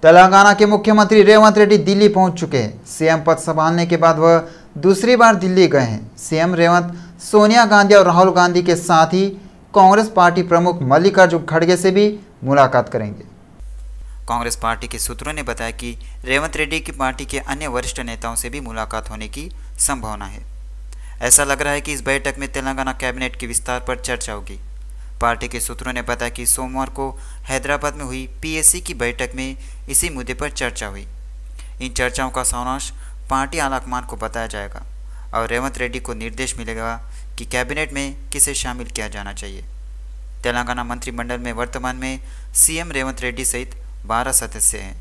तेलंगाना के मुख्यमंत्री रेवंत रेड्डी दिल्ली पहुंच चुके हैं। सीएम पद संभालने के बाद वह दूसरी बार दिल्ली गए हैं। सीएम रेवंत सोनिया गांधी और राहुल गांधी के साथ ही कांग्रेस पार्टी प्रमुख मल्लिकार्जुन खड़गे से भी मुलाकात करेंगे। कांग्रेस पार्टी के सूत्रों ने बताया कि रेवंत रेड्डी की पार्टी के अन्य वरिष्ठ नेताओं से भी मुलाकात होने की संभावना है। ऐसा लग रहा है कि इस बैठक में तेलंगाना कैबिनेट के विस्तार पर चर्चा होगी। पार्टी के सूत्रों ने बताया कि सोमवार को हैदराबाद में हुई पीएसी की बैठक में इसी मुद्दे पर चर्चा हुई। इन चर्चाओं का सारांश पार्टी आलाकमान को बताया जाएगा और रेवंत रेड्डी को निर्देश मिलेगा कि कैबिनेट में किसे शामिल किया जाना चाहिए। तेलंगाना मंत्रिमंडल में वर्तमान में सीएम रेवंत रेड्डी सहित 12 सदस्य हैं।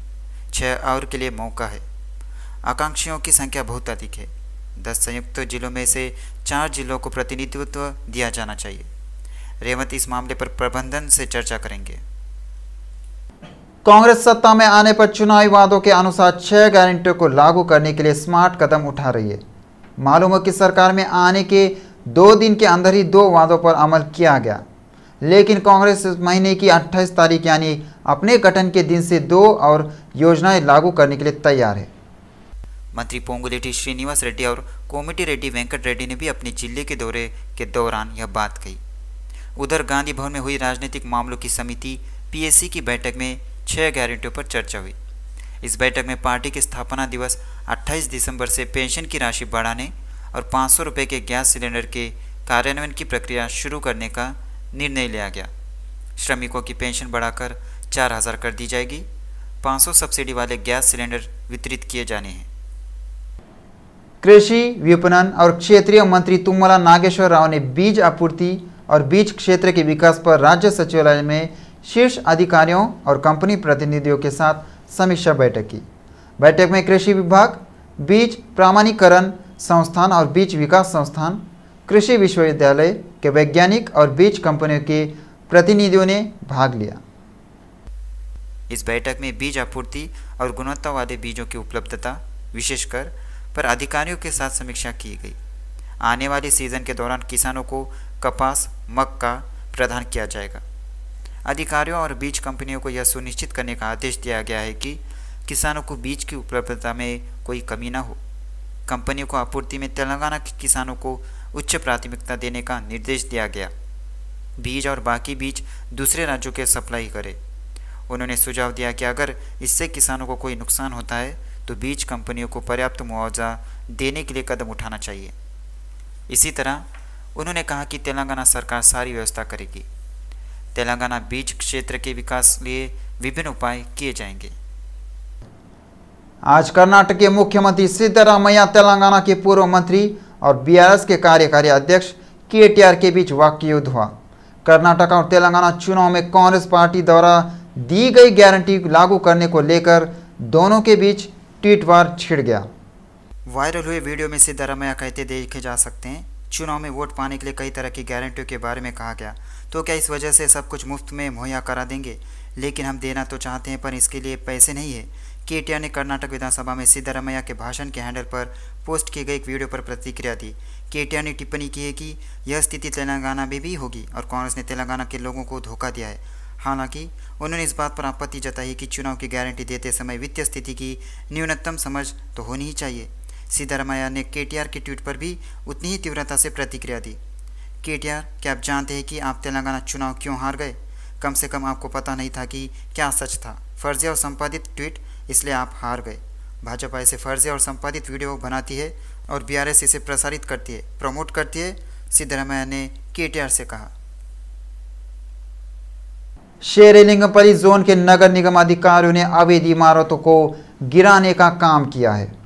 6 और के लिए मौका है। आकांक्षियों की संख्या बहुत अधिक है। 10 संयुक्त जिलों में से 4 जिलों को प्रतिनिधित्व दिया जाना चाहिए। रेवंत इस मामले पर प्रबंधन से चर्चा करेंगे। कांग्रेस सत्ता में आने पर चुनावी वादों के अनुसार 6 गारंटियों को लागू करने के लिए स्मार्ट कदम उठा रही है। मालूम है कि सरकार में आने के 2 दिन के अंदर ही 2 वादों पर अमल किया गया, लेकिन कांग्रेस इस महीने की 28 तारीख यानी अपने गठन के दिन से 2 और योजनाएं लागू करने के लिए तैयार है। मंत्री पोंगुलेटी श्रीनिवास रेड्डी और कोमिटी रेड्डी वेंकट रेड्डी ने भी अपने जिले के दौरे के दौरान यह बात कही। उधर गांधी भवन में हुई राजनीतिक मामलों की समिति पीएसी की बैठक में 6 गारंटियों पर चर्चा हुई। इस बैठक में पार्टी के स्थापना दिवस 28 दिसंबर से पेंशन की राशि बढ़ाने और 500 रुपये के गैस सिलेंडर के कार्यान्वयन की प्रक्रिया शुरू करने का निर्णय लिया गया। श्रमिकों की पेंशन बढ़ाकर 4000 कर दी जाएगी। 500 सब्सिडी वाले गैस सिलेंडर वितरित किए जाने हैं। कृषि विपणन और क्षेत्रीय मंत्री तुम्मला नागेश्वर राव ने बीज आपूर्ति और बीज क्षेत्र के विकास पर राज्य सचिवालय में शीर्ष अधिकारियों और कंपनी प्रतिनिधियों के साथ समीक्षा बैठक की। बैठक में कृषि विभाग, बीज प्रमाणीकरण संस्थान और बीज विकास संस्थान, कृषि विश्वविद्यालय के वैज्ञानिक और बीज कंपनियों के प्रतिनिधियों ने भाग लिया। इस बैठक में बीज आपूर्ति और गुणवत्ता वाले बीजों की उपलब्धता विशेषकर पर अधिकारियों के साथ समीक्षा की गई। आने वाले सीजन के दौरान किसानों को कपास, मक्का प्रदान किया जाएगा। अधिकारियों और बीज कंपनियों को यह सुनिश्चित करने का आदेश दिया गया है कि किसानों को बीज की उपलब्धता में कोई कमी न हो। कंपनियों को आपूर्ति में तेलंगाना के किसानों को उच्च प्राथमिकता देने का निर्देश दिया गया। बीज और बाकी बीज दूसरे राज्यों के सप्लाई करें। उन्होंने सुझाव दिया कि अगर इससे किसानों को कोई नुकसान होता है तो बीज कंपनियों को पर्याप्त मुआवजा देने के लिए कदम उठाना चाहिए। इसी तरह उन्होंने कहा कि तेलंगाना सरकार सारी व्यवस्था करेगी। तेलंगाना बीज क्षेत्र के विकास लिए विभिन्न उपाय किए जाएंगे। आज कर्नाटक के मुख्यमंत्री सिद्धरामैया तेलंगाना के पूर्व मंत्री और बीआरएस के कार्यकारी अध्यक्ष केटीआर के बीच वाक्य युद्ध हुआ। कर्नाटक और तेलंगाना चुनाव में कांग्रेस पार्टी द्वारा दी गई गारंटी लागू करने को लेकर दोनों के बीच ट्वीटवार छिड़ गया। वायरल हुए वीडियो में सिद्धरामैया कहते देखे जा सकते हैं, चुनाव में वोट पाने के लिए कई तरह की गारंटियों के बारे में कहा गया, तो क्या इस वजह से सब कुछ मुफ्त में मुहैया करा देंगे? लेकिन हम देना तो चाहते हैं पर इसके लिए पैसे नहीं है। केटीआर ने कर्नाटक विधानसभा में सिद्धरामैया के भाषण के हैंडल पर पोस्ट किए गए एक वीडियो पर प्रतिक्रिया दी। केटीआर ने टिप्पणी की है कि यह स्थिति तेलंगाना में भी होगी और कांग्रेस ने तेलंगाना के लोगों को धोखा दिया है। हालांकि उन्होंने इस बात पर आपत्ति जताई कि चुनाव की गारंटी देते समय वित्तीय स्थिति की न्यूनतम समझ तो होनी ही चाहिए। सिद्धरामैया ने केटीआर के ट्वीट पर भी उतनी ही तीव्रता से प्रतिक्रिया दी। केटीआर, क्या आप जानते हैं कि आप तेलंगाना चुनाव क्यों हार गए? कम से कम आपको पता नहीं था कि क्या सच था। फर्जी और संपादित ट्वीट, इसलिए आप हार गए। भाजपा ऐसे फर्जी और संपादित वीडियो बनाती है और बीआरएस इसे प्रसारित करती है, प्रमोट करती है, सिद्धरामैया ने केटीआर से कहा। शेरलिंगपल्ली जोन के नगर निगम अधिकारियों ने अवैध इमारतों को गिराने का काम किया है।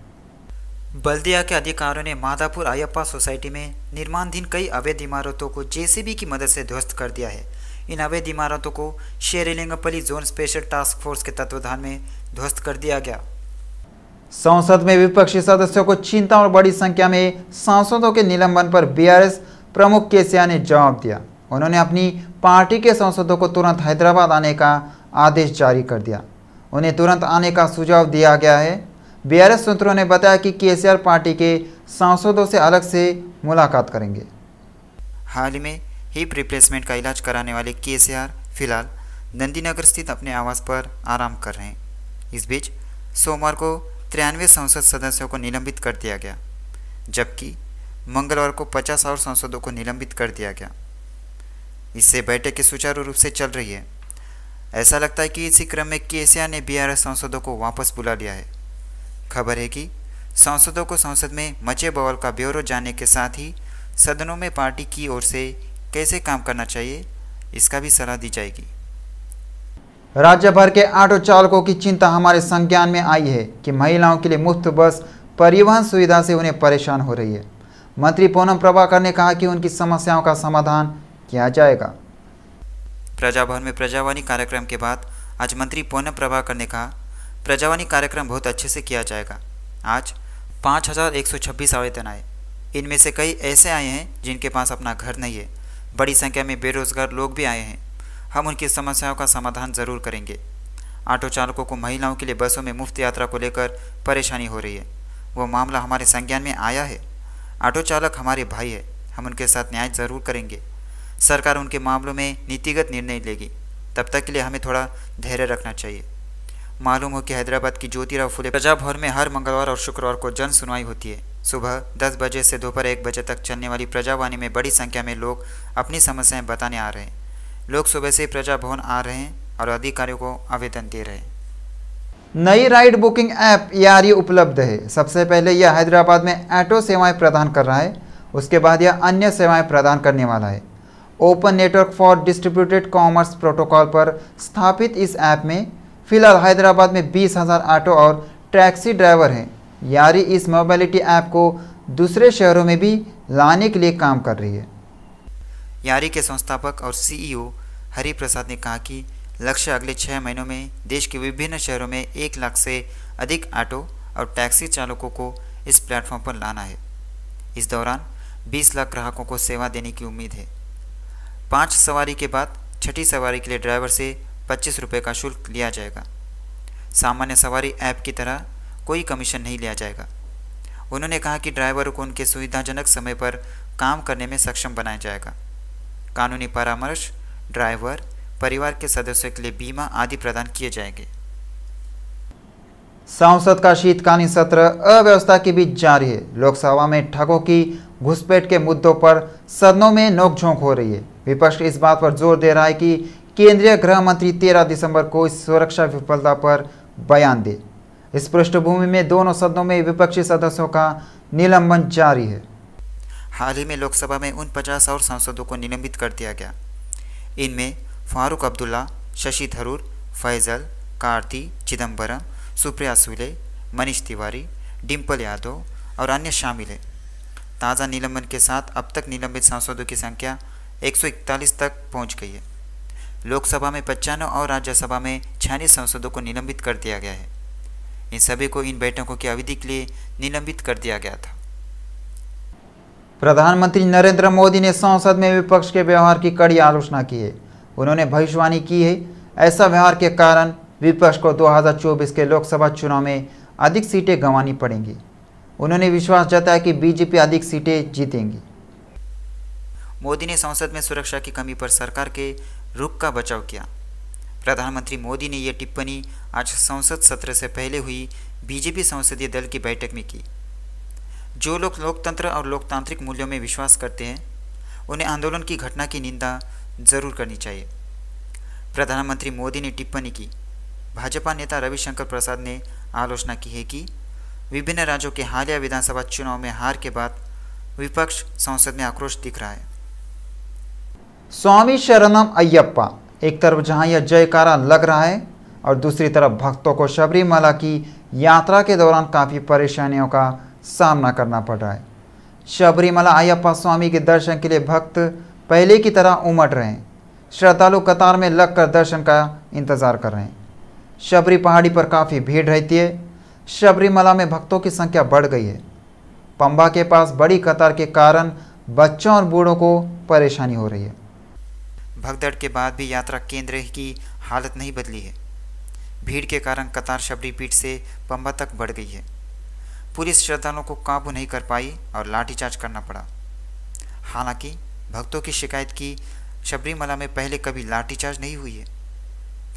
बल्दिया के अधिकारियों ने माधापुर अयप्पा सोसाइटी में निर्माणाधीन कई अवैध इमारतों को जेसीबी की मदद से ध्वस्त कर दिया है। इन अवैध इमारतों को शेरलिंगपल्ली जोन स्पेशल टास्क फोर्स के तत्वाधान में ध्वस्त कर दिया गया। संसद में विपक्षी सदस्यों को चिंता और बड़ी संख्या में सांसदों के निलंबन पर बीआरएस प्रमुख केसीआर ने जवाब दिया। उन्होंने अपनी पार्टी के सांसदों को तुरंत हैदराबाद आने का आदेश जारी कर दिया। उन्हें तुरंत आने का सुझाव दिया गया है। बीआरएस सूत्रों ने बताया कि केसीआर पार्टी के सांसदों से अलग से मुलाकात करेंगे। हाल ही में हिप रिप्लेसमेंट का इलाज कराने वाले केसीआर फिलहाल नंदीनगर स्थित अपने आवास पर आराम कर रहे हैं। इस बीच सोमवार को 93 संसद सदस्यों को निलंबित कर दिया गया, जबकि मंगलवार को 50 और सांसदों को निलंबित कर दिया गया। इससे बैठक सुचारू रूप से चल रही है। ऐसा लगता है कि इसी क्रम में केसीआर ने बीआरएस सांसदों को वापस बुला लिया है। खबर है कि सांसदों को संसद में मचे बवाल का ब्यौरा जानने के साथ ही सदनों में पार्टी की ओर से कैसे काम करना चाहिए, इसका भी सलाह दी जाएगी। राज्य भर के ऑटो चालकों की चिंता हमारे संज्ञान में आई है कि महिलाओं के लिए मुफ्त बस परिवहन सुविधा से उन्हें परेशान हो रही है। मंत्री पूनम प्रभाकर ने कहा कि उनकी समस्याओं का समाधान किया जाएगा। प्रजाभवन में प्रजावाणी कार्यक्रम के बाद आज मंत्री पूनम प्रभाकर ने कहा, प्रजावाणी कार्यक्रम बहुत अच्छे से किया जाएगा। आज 5126 आवेदन आए। इनमें से कई ऐसे आए हैं जिनके पास अपना घर नहीं है। बड़ी संख्या में बेरोजगार लोग भी आए हैं। हम उनकी समस्याओं का समाधान ज़रूर करेंगे। ऑटो चालकों को महिलाओं के लिए बसों में मुफ्त यात्रा को लेकर परेशानी हो रही है, वो मामला हमारे संज्ञान में आया है। ऑटो चालक हमारे भाई है, हम उनके साथ न्याय ज़रूर करेंगे। सरकार उनके मामलों में नीतिगत निर्णय लेगी, तब तक के लिए हमें थोड़ा धैर्य रखना चाहिए। मालूम हो कि हैदराबाद की ज्योतिराव फुले प्रजाभवन में हर मंगलवार और शुक्रवार को जन सुनवाई होती है। सुबह 10 बजे से दोपहर 1 बजे तक चलने वाली प्रजावाणी में बड़ी संख्या में लोग अपनी समस्याएं बताने आ रहे हैं। लोग सुबह से प्रजाभवन आ रहे हैं और अधिकारियों को आवेदन दे रहे हैं। नई राइड बुकिंग ऐप यारी उपलब्ध है। सबसे पहले यह हैदराबाद में ऑटो सेवाएं प्रदान कर रहा है, उसके बाद यह अन्य सेवाएं प्रदान करने वाला है। Open network for distributed commerce protocol पर स्थापित इस ऐप में फिलहाल हैदराबाद में 20,000 ऑटो और टैक्सी ड्राइवर हैं। यारी इस मोबिलिटी ऐप को दूसरे शहरों में भी लाने के लिए काम कर रही है। यारी के संस्थापक और सीईओ हरि प्रसाद ने कहा कि लक्ष्य अगले 6 महीनों में देश के विभिन्न शहरों में 1 लाख से अधिक ऑटो और टैक्सी चालकों को इस प्लेटफॉर्म पर लाना है। इस दौरान 20 लाख ग्राहकों को सेवा देने की उम्मीद है। 5 सवारी के बाद 6ठी सवारी के लिए ड्राइवर से 25 रुपये का शुल्क लिया जाएगा। सामान्य सवारी ऐप की तरह कोई कमीशन नहीं लिया जाएगा। उन्होंने कहा कि ड्राइवरों को उनके सुविधाजनक समय पर काम करने में सक्षम बनाया जाएगा। कानूनी परामर्श, ड्राइवर, परिवार के सदस्यों के लिए बीमा आदि प्रदान किए जाएंगे। संसद का शीतकालीन सत्र अव्यवस्था के बीच जारी है। लोकसभा में ठगों की घुसपैठ के मुद्दों पर सदनों में नोकझोंक हो रही है। विपक्ष इस बात पर जोर दे रहा है कि केंद्रीय गृह मंत्री 13 दिसंबर को इस सुरक्षा विफलता पर बयान दे। इस पृष्ठभूमि में दोनों सदनों में विपक्षी सदस्यों का निलंबन जारी है। हाल ही में लोकसभा में उन 50 और सांसदों को निलंबित कर दिया गया। इनमें फारूक अब्दुल्ला, शशि थरूर, फैजल, कार्ति चिदम्बरम, सुप्रिया सुले, मनीष तिवारी, डिम्पल यादव और अन्य शामिल हैं। ताज़ा निलंबन के साथ अब तक निलंबित सांसदों की संख्या 141 तक पहुंच गई है। लोकसभा में 95 और राज्यसभा में 46 सांसदों को निलंबित कर दिया गया है। इन सभी को इन बैठकों की अवधि के लिए निलंबित कर दिया गया था। प्रधानमंत्री नरेंद्र मोदी ने संसद में विपक्ष के व्यवहार की कड़ी आलोचना की है। उन्होंने भविष्यवाणी की है, ऐसा व्यवहार के कारण विपक्ष को 2024 के लोकसभा चुनाव में अधिक सीटें गंवानी पड़ेंगी। उन्होंने विश्वास जताया कि बीजेपी अधिक सीटें जीतेंगी। मोदी ने संसद में सुरक्षा की कमी पर सरकार के रुख का बचाव किया। प्रधानमंत्री मोदी ने यह टिप्पणी आज संसद सत्र से पहले हुई बीजेपी संसदीय दल की बैठक में की। जो लोग लोकतंत्र और लोकतांत्रिक मूल्यों में विश्वास करते हैं, उन्हें आंदोलन की घटना की निंदा जरूर करनी चाहिए। प्रधानमंत्री मोदी ने टिप्पणी की। भाजपा नेता रविशंकर प्रसाद ने आलोचना की है कि विभिन्न राज्यों के हालिया विधानसभा चुनाव में हार के बाद विपक्ष संसद में आक्रोश दिख रहा है। स्वामी शरणम अय्यप्पा, एक तरफ जहां यह जयकारा लग रहा है और दूसरी तरफ भक्तों को शबरीमला की यात्रा के दौरान काफ़ी परेशानियों का सामना करना पड़ रहा है। शबरीमला अय्यप्पा स्वामी के दर्शन के लिए भक्त पहले की तरह उमड़ रहे हैं। श्रद्धालु कतार में लगकर दर्शन का इंतज़ार कर रहे हैं। शबरी पहाड़ी पर काफ़ी भीड़ रहती है। शबरीमला में भक्तों की संख्या बढ़ गई है। पंबा के पास बड़ी कतार के कारण बच्चों और बूढ़ों को परेशानी हो रही है। भगदड़ के बाद भी यात्रा केंद्र की हालत नहीं बदली है। भीड़ के कारण कतार शबरीपीठ से पंबा तक बढ़ गई है। पुलिस श्रद्धालुओं को काबू नहीं कर पाई और लाठीचार्ज करना पड़ा। हालांकि भक्तों की शिकायत की शबरीमला में पहले कभी लाठीचार्ज नहीं हुई है।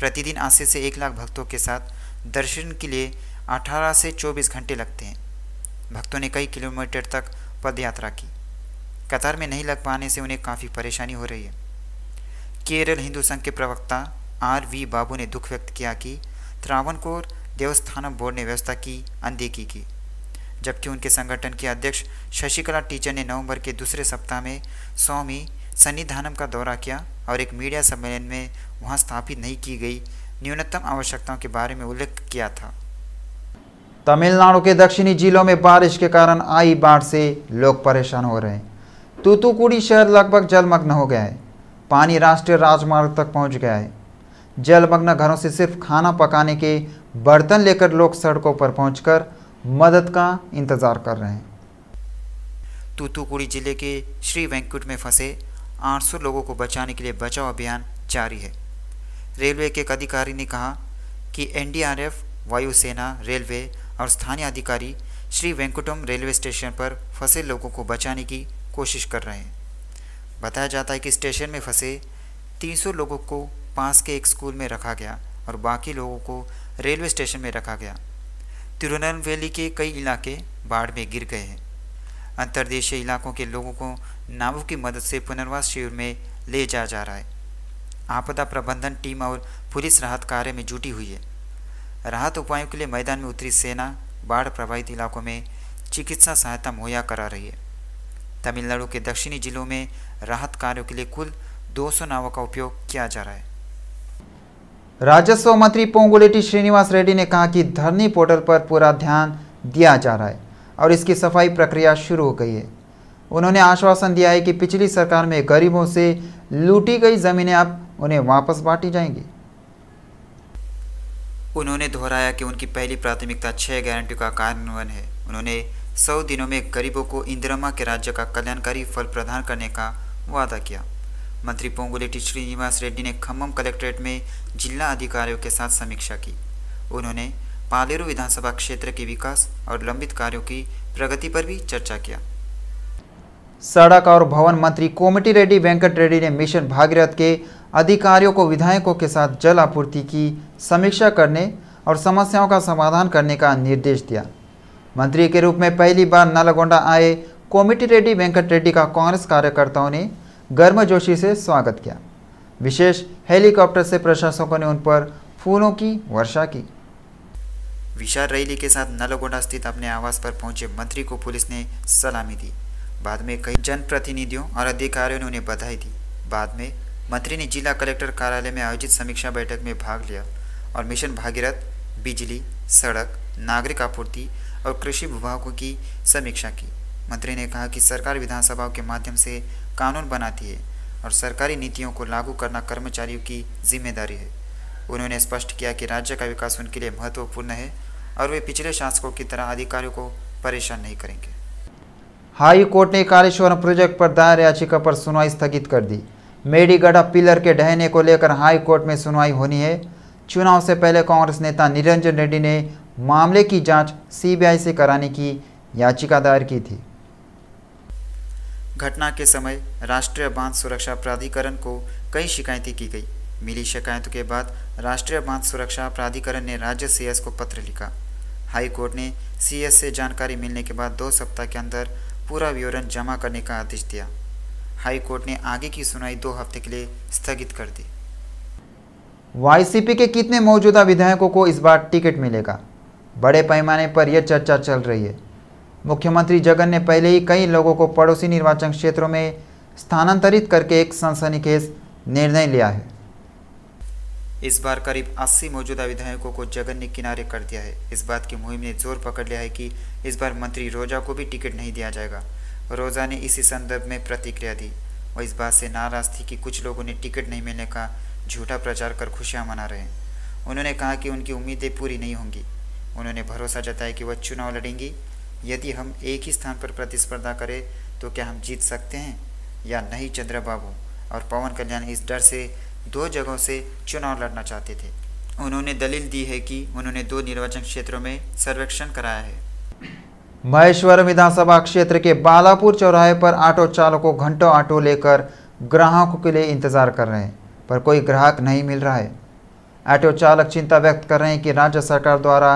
प्रतिदिन 80 से 1 लाख भक्तों के साथ दर्शन के लिए 18 से 24 घंटे लगते हैं। भक्तों ने कई किलोमीटर तक पद यात्रा की। कतार में नहीं लग पाने से उन्हें काफ़ी परेशानी हो रही है। केरल हिंदू संघ के प्रवक्ता R.V. बाबू ने दुख व्यक्त किया कि त्रावणकोर देवस्थानम बोर्ड ने व्यवस्था की अनदेखी की, जबकि उनके संगठन के अध्यक्ष शशिकला टीचर ने नवंबर के दूसरे सप्ताह में स्वामी सन्निधानम का दौरा किया और एक मीडिया सम्मेलन में वहां स्थापित नहीं की गई न्यूनतम आवश्यकताओं के बारे में उल्लेख किया था। तमिलनाडु के दक्षिणी जिलों में बारिश के कारण आई बाढ़ से लोग परेशान हो रहे हैं। तूतुकुड़ी शहर लगभग जलमग्न हो गया है। पानी राष्ट्रीय राजमार्ग तक पहुंच गया है। जलमग्न घरों से सिर्फ खाना पकाने के बर्तन लेकर लोग सड़कों पर पहुंचकर मदद का इंतजार कर रहे हैं। तूतुकुड़ी जिले के श्री वेंकुट में फंसे 800 लोगों को बचाने के लिए बचाव अभियान जारी है। रेलवे के एक अधिकारी ने कहा कि एनडीआरएफ, वायुसेना, रेलवे और स्थानीय अधिकारी श्री वेंकुटम रेलवे स्टेशन पर फंसे लोगों को बचाने की कोशिश कर रहे हैं। बताया जाता है कि स्टेशन में फंसे 300 लोगों को पास के एक स्कूल में रखा गया और बाकी लोगों को रेलवे स्टेशन में रखा गया। तिरुनेलवेली के कई इलाके बाढ़ में गिर गए हैं। अंतर्देशीय इलाकों के लोगों को नावों की मदद से पुनर्वास शिविर में ले जाया जा रहा है। आपदा प्रबंधन टीम और पुलिस राहत कार्य में जुटी हुई है। राहत उपायों के लिए मैदान में उतरी सेना बाढ़ प्रभावित इलाकों में चिकित्सा सहायता मुहैया करा रही है। तमिलनाडु के दक्षिणी जिलों में राहत कार्यों के लिए कुल 200 नावों का उपयोग किया जा रहा है। राजस्व मंत्री पोंगुलेटी श्रीनिवास रेड्डी ने कहा कि धरनी पोर्टल पर पूरा ध्यान दिया जा रहा है और इसकी सफाई प्रक्रिया शुरू हो गई है। उन्होंने आश्वासन दिया है कि पिछली सरकार में गरीबों से लूटी गई जमीनें अब उन्हें वापस बांटी जाएंगी। उन्होंने दोहराया कि उनकी पहली प्राथमिकता 6 गारंटियों का कार्यान्वयन है। उन्होंने 100 दिनों में गरीबों को इंदिरम्मा के राज्य का कल्याणकारी फल प्रदान करने का वादा किया। मंत्री पोंगुलेटी श्रीनिवास रेड्डी ने खम्मम कलेक्ट्रेट में जिला अधिकारियों के साथ समीक्षा की। उन्होंने पालेरू विधानसभा क्षेत्र के विकास और लंबित कार्यों की प्रगति पर भी चर्चा किया। सड़क और भवन मंत्री कोमटी रेड्डी वेंकट रेड्डी ने मिशन भागीरथ के अधिकारियों को विधायकों के साथ जल आपूर्ति की समीक्षा करने और समस्याओं का समाधान करने का निर्देश दिया। मंत्री के रूप में पहली बार नलगोंडा आए कोमटी रेड्डी वेंकट रेड्डी का कांग्रेस कार्यकर्ताओं ने गर्मजोशी से स्वागत किया। विशेष हेलीकॉप्टर से प्रशासकों ने उन पर फूलों की वर्षा की। विशाल रैली के साथ नलगोंडा स्थित अपने आवास पर पहुंचे मंत्री को पुलिस ने सलामी दी। बाद में कई जनप्रतिनिधियों और अधिकारियों ने उन्हें बधाई दी। बाद में मंत्री ने जिला कलेक्टर कार्यालय में आयोजित समीक्षा बैठक में भाग लिया और मिशन भागीरथ, बिजली, सड़क, नागरिक आपूर्ति और कृषि विभागों की समीक्षा की। मंत्री ने कहा कि सरकार विधानसभाओं के माध्यम से कानून बनाती है और सरकारी नीतियों को लागू करना कर्मचारियों की जिम्मेदारी है। उन्होंने स्पष्ट किया कि राज्य का विकास उनके लिए महत्वपूर्ण है और वे पिछले शासकों की तरह अधिकारियों को परेशान नहीं करेंगे। हाई कोर्ट ने कालेश्वरम प्रोजेक्ट पर दायर याचिका पर सुनवाई स्थगित कर दी। मेडीगढ़ पिलर के ढहने को लेकर हाई कोर्ट में सुनवाई होनी है। चुनाव से पहले कांग्रेस नेता निरंजन रेड्डी ने मामले की जांच सीबीआई से कराने की याचिका दायर की थी। घटना के समय राष्ट्रीय बांध सुरक्षा प्राधिकरण को कई शिकायतें की गई। मिली शिकायतों के बाद राष्ट्रीय बांध सुरक्षा प्राधिकरण ने राज्य सीएस को पत्र लिखा। हाई कोर्ट ने सीएस से जानकारी मिलने के बाद 2 सप्ताह के अंदर पूरा विवरण जमा करने का आदेश दिया। हाई कोर्ट ने आगे की सुनवाई 2 हफ्ते के लिए स्थगित कर दी। वाईसीपी के कितने मौजूदा विधायकों को इस बार टिकट मिलेगा? बड़े पैमाने पर यह चर्चा चल रही है। मुख्यमंत्री जगन ने पहले ही कई लोगों को पड़ोसी निर्वाचन क्षेत्रों में स्थानांतरित करके एक सनसनीखेज निर्णय लिया है। इस बार करीब 80 मौजूदा विधायकों को जगन ने किनारे कर दिया है। इस बात की मुहिम ने जोर पकड़ लिया है कि इस बार मंत्री रोजा को भी टिकट नहीं दिया जाएगा। रोजा ने इसी संदर्भ में प्रतिक्रिया दी। वह इस बात से नाराज थी कि कुछ लोगों ने टिकट नहीं मिलने का झूठा प्रचार कर खुशियां मना रहे हैं। उन्होंने कहा कि उनकी उम्मीदें पूरी नहीं होंगी। उन्होंने भरोसा जताया कि वह चुनाव लड़ेंगी। यदि हम एक ही स्थान पर प्रतिस्पर्धा करें तो क्या हम जीत सकते हैं या नहीं? चंद्रबाबू और पवन कल्याण इस डर से 2 जगहों से चुनाव लड़ना चाहते थे। उन्होंने दलील दी है कि उन्होंने 2 निर्वाचन क्षेत्रों में सर्वेक्षण कराया है। महेश्वरम विधानसभा क्षेत्र के बालापुर चौराहे पर ऑटो चालकों घंटों ऑटो लेकर ग्राहकों के लिए इंतजार कर रहे हैं, पर कोई ग्राहक नहीं मिल रहा है। ऑटो चालक चिंता व्यक्त कर रहे हैं कि राज्य सरकार द्वारा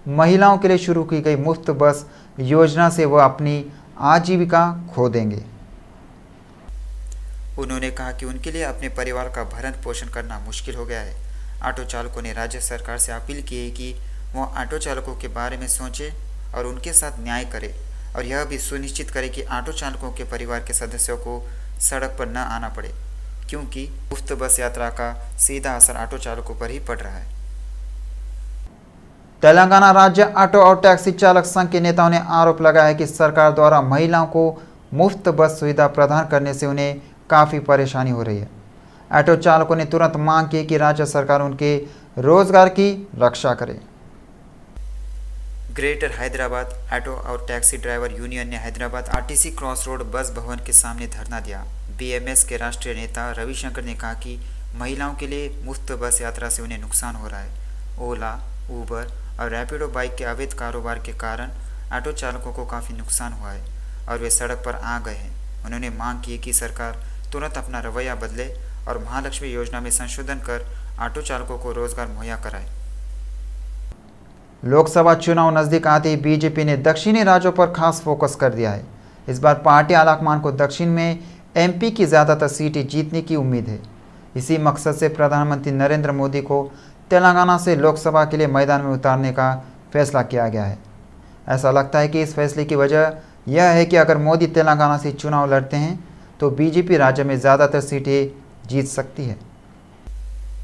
महिलाओं के लिए शुरू की गई मुफ्त बस योजना से वह अपनी आजीविका खो देंगे। उन्होंने कहा कि उनके लिए अपने परिवार का भरण पोषण करना मुश्किल हो गया है। ऑटो चालकों ने राज्य सरकार से अपील की है कि वह ऑटो चालकों के बारे में सोचे और उनके साथ न्याय करे और यह भी सुनिश्चित करे कि ऑटो चालकों के परिवार के सदस्यों को सड़क पर न आना पड़े, क्योंकि मुफ्त बस यात्रा का सीधा असर ऑटो चालकों पर ही पड़ रहा है। तेलंगाना राज्य ऑटो और टैक्सी चालक संघ के नेताओं ने आरोप लगाया है कि सरकार द्वारा महिलाओं को मुफ्त बस सुविधा प्रदान करने से उन्हें काफ़ी परेशानी हो रही है। ऑटो चालकों ने तुरंत मांग की कि राज्य सरकार उनके रोजगार की रक्षा करे। ग्रेटर हैदराबाद ऑटो और टैक्सी ड्राइवर यूनियन ने Hyderabad RTC cross road bus भवन के सामने धरना दिया। बीएमएस के राष्ट्रीय नेता रविशंकर ने कहा कि महिलाओं के लिए मुफ्त बस यात्रा से उन्हें नुकसान हो रहा है। ओला, उबर और रैपिडो बाइक के अवैध कारोबार के कारण ऑटो चालकों को काफ़ी नुकसान हुआ है और वे सड़क पर आ गए हैं। उन्होंने मांग की कि सरकार तुरंत अपना रवैया बदले और महालक्ष्मी योजना में संशोधन कर ऑटो चालकों को रोजगार मुहैया कराए। लोकसभा चुनाव नजदीक आते ही बीजेपी ने दक्षिणी राज्यों पर खास फोकस कर दिया है। इस बार पार्टी आलाकमान को दक्षिण में एमपी की ज़्यादातर सीटें जीतने की उम्मीद है। इसी मकसद से प्रधानमंत्री नरेंद्र मोदी को तेलंगाना से लोकसभा के लिए मैदान में उतारने का फैसला किया गया है। ऐसा लगता है कि इस फैसले की वजह यह है कि अगर मोदी तेलंगाना से चुनाव लड़ते हैं तो बीजेपी राज्य में ज़्यादातर सीटें जीत सकती है।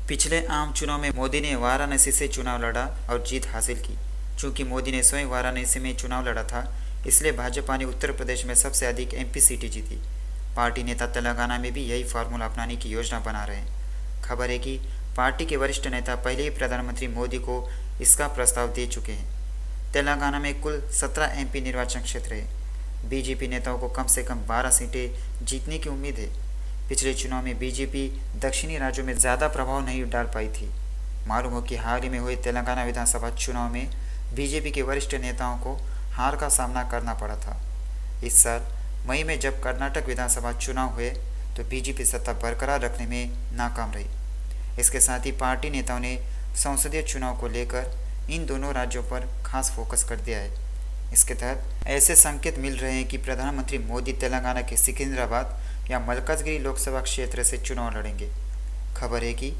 पिछले आम चुनाव में मोदी ने वाराणसी से चुनाव लड़ा और जीत हासिल की। चूंकि मोदी ने स्वयं वाराणसी में चुनाव लड़ा था, इसलिए भाजपा ने उत्तर प्रदेश में सबसे अधिक एमपी सीटें जीती। पार्टी नेता तेलंगाना में भी यही फार्मूला अपनाने की योजना बना रहे हैं। खबर है कि पार्टी के वरिष्ठ नेता पहले ही प्रधानमंत्री मोदी को इसका प्रस्ताव दे चुके हैं। तेलंगाना में कुल 17 एमपी निर्वाचन क्षेत्र है। बीजेपी नेताओं को कम से कम 12 सीटें जीतने की उम्मीद है। पिछले चुनाव में बीजेपी दक्षिणी राज्यों में ज़्यादा प्रभाव नहीं डाल पाई थी। मालूम हो कि हाल ही में हुए तेलंगाना विधानसभा चुनाव में बीजेपी के वरिष्ठ नेताओं को हार का सामना करना पड़ा था। इस साल मई में जब कर्नाटक विधानसभा चुनाव हुए तो बीजेपी सत्ता बरकरार रखने में नाकाम रही। इसके साथ ही पार्टी नेताओं ने संसदीय चुनाव को लेकर इन दोनों राज्यों पर खास फोकस कर दिया है। इसके तहत ऐसे संकेत मिल रहे हैं कि प्रधानमंत्री मोदी तेलंगाना के सिकंदराबाद या मलकाजगिरी लोकसभा क्षेत्र से चुनाव लड़ेंगे। खबर है कि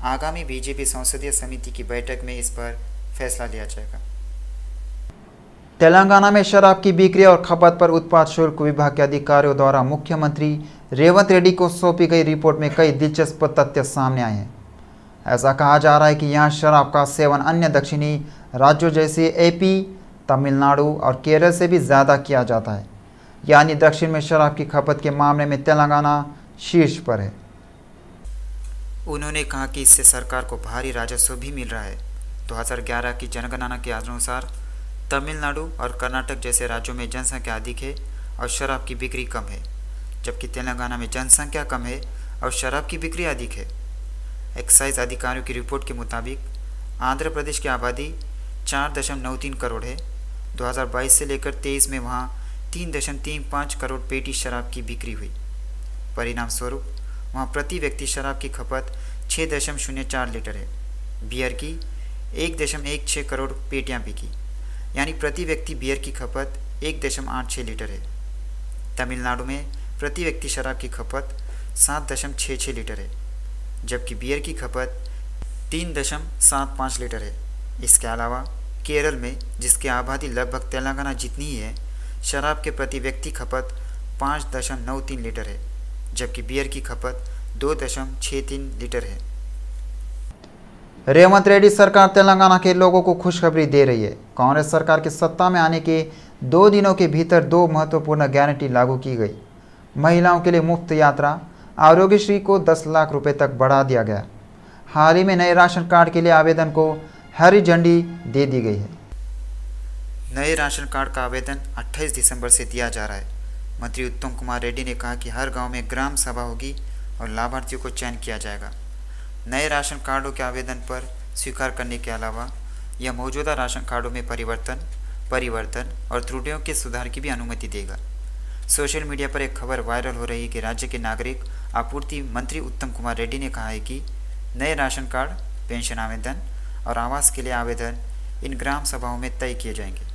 आगामी बीजेपी संसदीय समिति की बैठक में इस पर फैसला लिया जाएगा। तेलंगाना में शराब की बिक्री और खपत पर उत्पाद शुल्क विभाग के अधिकारियों द्वारा मुख्यमंत्री रेवंत रेड्डी को सौंपी गई रिपोर्ट में कई दिलचस्प तथ्य सामने आए हैं। ऐसा कहा जा रहा है कि यहाँ शराब का सेवन अन्य दक्षिणी राज्यों जैसे एपी, तमिलनाडु और केरल से भी ज़्यादा किया जाता है। यानी दक्षिण में शराब की खपत के मामले में तेलंगाना शीर्ष पर है। उन्होंने कहा कि इससे सरकार को भारी राजस्व भी मिल रहा है। 2011 की जनगणना के अनुसार तमिलनाडु और कर्नाटक जैसे राज्यों में जनसंख्या अधिक है और शराब की बिक्री कम है, जबकि तेलंगाना में जनसंख्या कम है और शराब की बिक्री अधिक है। एक्साइज अधिकारियों की रिपोर्ट के मुताबिक आंध्र प्रदेश की आबादी 4.93 करोड़ है। 2022 से लेकर 23 में वहाँ 3.35 करोड़ पेटी शराब की बिक्री हुई। परिणाम स्वरूप वहाँ प्रति व्यक्ति शराब की खपत 6.04 लीटर है। बियर की 1.16 करोड़ पेटियाँ बिकी, यानी प्रति व्यक्ति बियर की खपत 1.86 लीटर है। तमिलनाडु में प्रति व्यक्ति शराब की खपत 7.66 लीटर है, जबकि बियर की खपत 3.75 लीटर है। इसके अलावा केरल में, जिसकी आबादी लगभग तेलंगाना जितनी ही है, शराब के प्रति व्यक्ति खपत 5.93 लीटर है, जबकि बियर की खपत 2.63 लीटर है। रेवंत रेड्डी सरकार तेलंगाना के लोगों को खुशखबरी दे रही है। कांग्रेस सरकार के सत्ता में आने के 2 दिनों के भीतर 2 महत्वपूर्ण गारंटी लागू की गई। महिलाओं के लिए मुफ्त यात्रा, आरोग्यश्री को 10 लाख रुपए तक बढ़ा दिया गया। हाल ही में नए राशन कार्ड के लिए आवेदन को हरी झंडी दे दी गई है। नए राशन कार्ड का आवेदन 28 दिसंबर से दिया जा रहा है। मंत्री उत्तम कुमार रेड्डी ने कहा कि हर गांव में ग्राम सभा होगी और लाभार्थियों को चयन किया जाएगा। नए राशन कार्डों के आवेदन पर स्वीकार करने के अलावा यह मौजूदा राशन कार्डों में परिवर्तन और त्रुटियों के सुधार की भी अनुमति देगा। सोशल मीडिया पर एक खबर वायरल हो रही है कि राज्य के नागरिक आपूर्ति मंत्री उत्तम कुमार रेड्डी ने कहा है कि नए राशन कार्ड पेंशन आवेदन और आवास के लिए आवेदन इन ग्राम सभाओं में तय किए जाएंगे।